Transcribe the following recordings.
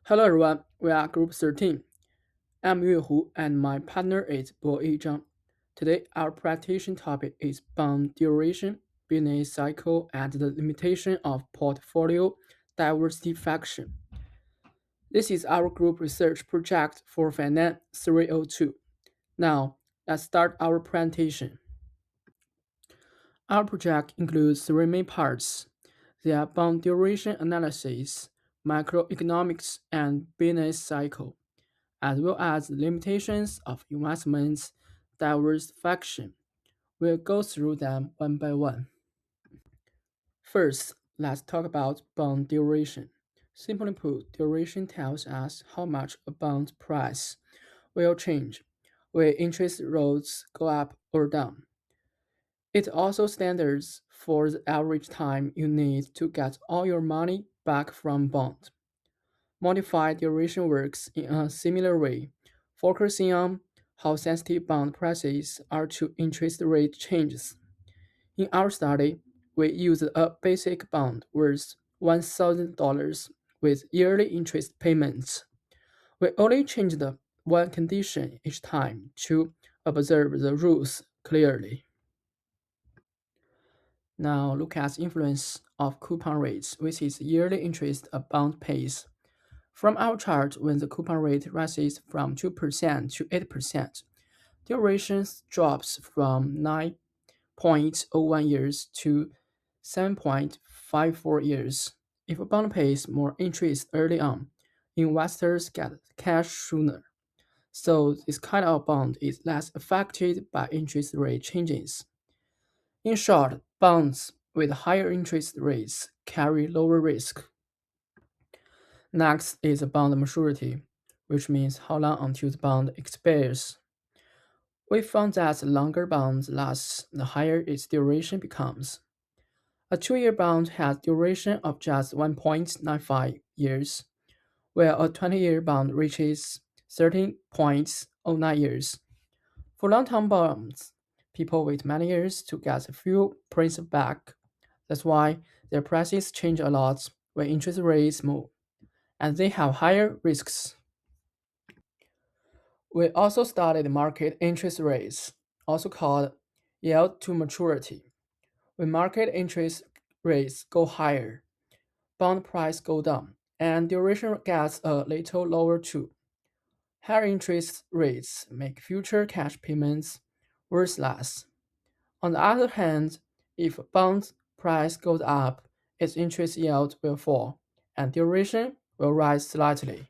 Hello everyone, we are Group 13. I'm Yue Hu and my partner is Bo Yi Zhang. Today our presentation topic is bond duration, business cycle, and the limitation of portfolio diversification. This is our group research project for FINAN302. Now, let's start our presentation. Our project includes three main parts. They are bond duration analysis, macroeconomics, and business cycle, as well as the limitations of investments diversification. We'll go through them one by one. First, let's talk about bond duration. Simply put, duration tells us how much a bond price will change when interest rates go up or down. It also stands for the average time you need to get all your money back from bond. Modified duration works in a similar way, focusing on how sensitive bond prices are to interest rate changes. In our study, we used a basic bond worth $1,000 with yearly interest payments. We only changed one condition each time to observe the rules clearly. Now look at influence of coupon rates, which is yearly interest a bond pays. From our chart, when the coupon rate rises from 2% to 8%, duration drops from 9.01 years to 7.54 years. If a bond pays more interest early on, investors get cash sooner. So this kind of bond is less affected by interest rate changes. In short, bonds with higher interest rates carry lower risk. Next is bond maturity, which means how long until the bond expires. We found that the longer bonds last, the higher its duration becomes. A 2-year bond has duration of just 1.95 years, while a 20-year bond reaches 13.09 years. For long-term bonds, people wait many years to get a few principal back. That's why their prices change a lot when interest rates move, and they have higher risks. We also studied market interest rates, also called yield to maturity. When market interest rates go higher, bond price go down, and duration gets a little lower too. Higher interest rates make future cash payments worth less. On the other hand, if bond price goes up, its interest yield will fall, and duration will rise slightly.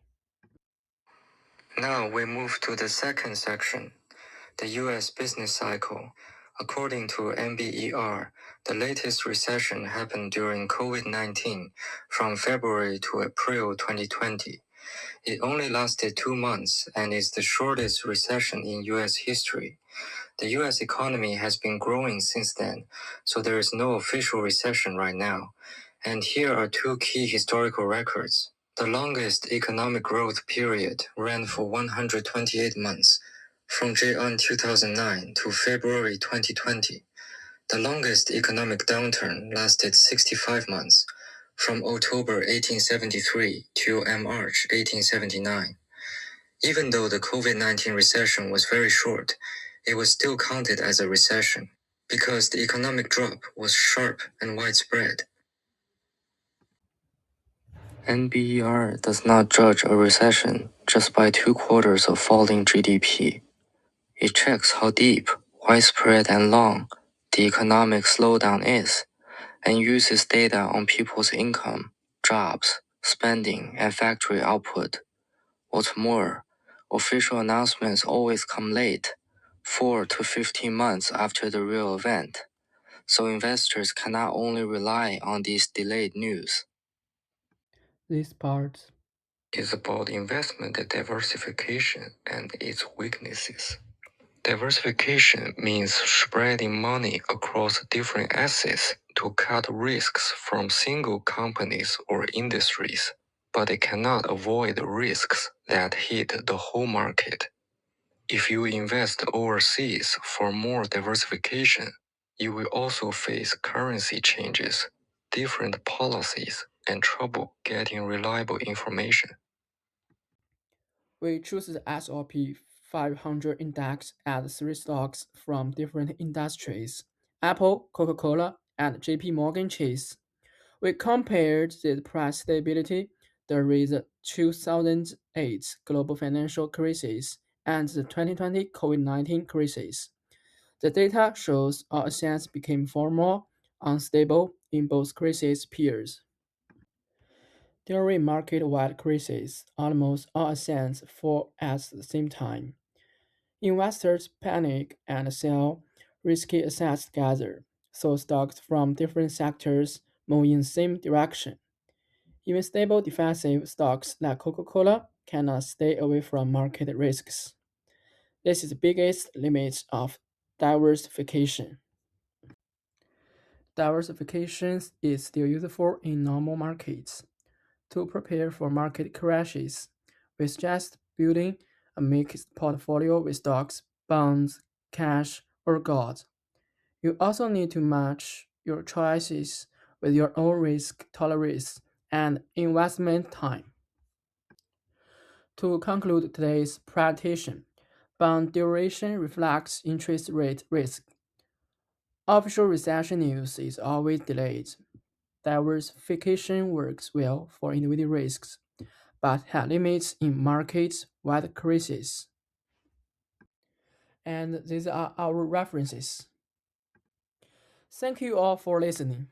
Now we move to the second section, the US business cycle. According to NBER, the latest recession happened during COVID-19 from February to April 2020. It only lasted 2 months and is the shortest recession in US history. The US economy has been growing since then, so there is no official recession right now. And here are two key historical records. The longest economic growth period ran for 128 months, from Jan 2009 to February 2020. The longest economic downturn lasted 65 months, from October 1873 to March 1879. Even though the COVID-19 recession was very short, it was still counted as a recession, because the economic drop was sharp and widespread. NBER does not judge a recession just by 2 quarters of falling GDP. It checks how deep, widespread, and long the economic slowdown is, and uses data on people's income, jobs, spending, and factory output. What's more, official announcements always come late, 4 to 15 months after the real event, so investors cannot only rely on these delayed news. This part Is about investment diversification and its weaknesses. Diversification means spreading money across different assets to cut risks from single companies or industries, but it cannot avoid risks that hit the whole market. If you invest overseas for more diversification, you will also face currency changes, different policies, and trouble getting reliable information. We choose the S&P 500 index at three stocks from different industries: Apple, Coca-Cola, and JP Morgan Chase. We compared the price stability during the 2008 global financial crisis and the 2020 COVID-19 crisis. The data shows our assets became far more unstable in both crisis periods. During market-wide crises, almost all assets fall at the same time. Investors panic and sell risky assets together, so stocks from different sectors move in the same direction. Even stable defensive stocks like Coca-Cola cannot stay away from market risks. This is the biggest limit of diversification. Diversification is still useful in normal markets. To prepare for market crashes, we suggest building a mixed portfolio with stocks, bonds, cash, or gold. You also need to match your choices with your own risk tolerance and investment time. To conclude today's presentation, bond duration reflects interest rate risk. Official recession news is always delayed. Diversification works well for individual risks, but has limits in market-wide crises. And these are our references. Thank you all for listening.